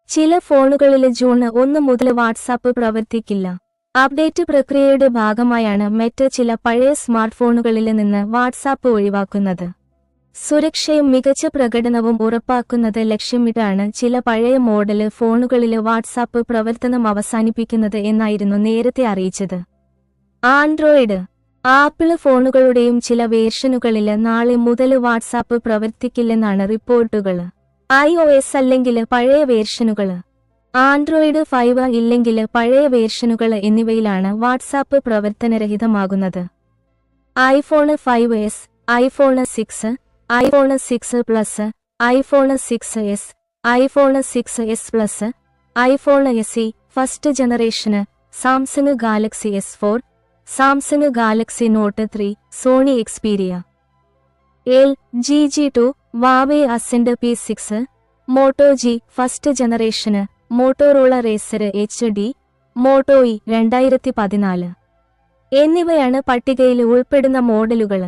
ചില ഫോണുകളിൽ ജൂൺ 1 മുതൽ വാട്സാപ്പ് പ്രവർത്തിക്കില്ല. അപ്ഡേറ്റ് പ്രക്രിയയുടെ ഭാഗമായാണ് മെറ്റ ചില പഴയ സ്മാർട്ട് ഫോണുകളിൽ നിന്ന് വാട്സാപ്പ് ഒഴിവാക്കുന്നത്. സുരക്ഷയും മികച്ച പ്രകടനവും ഉറപ്പാക്കുന്നത് ലക്ഷ്യമിട്ടാണ് ചില പഴയ മോഡൽ ഫോണുകളിൽ വാട്സാപ്പ് പ്രവർത്തനം അവസാനിപ്പിക്കുന്നത് എന്നായിരുന്നു നേരത്തെ അറിയിച്ചത്. ആൻഡ്രോയിഡ്, ആപ്പിൾ ഫോണുകളുടെയും ചില വേർഷനുകളിൽ നാളെ മുതൽ വാട്സാപ്പ് പ്രവർത്തിക്കില്ലെന്നാണ് റിപ്പോർട്ടുകൾ. iOS അല്ലെങ്കിൽ പഴയ വേർഷനുകൾ, ആൻഡ്രോയിഡ് 5 ഇല്ലെങ്കിൽ പഴയ വേർഷനുകൾ എന്നിവയിലാണ് വാട്സാപ്പ് പ്രവർത്തനരഹിതമാകുന്നത്. IPhone 5s, iPhone 6, iPhone 6 plus, iPhone 6s, iPhone 6s plus, iPhone SE first generation, Samsung Galaxy S4, Samsung Galaxy note 3, Sony Xperia, LG G2, Huawei Ascend P6, Moto G first generation, Motorola Razr HD, Moto E 2014 എന്നിവയാണ് പട്ടികയിൽ ഉൾപ്പെടുന്ന മോഡലുകൾ.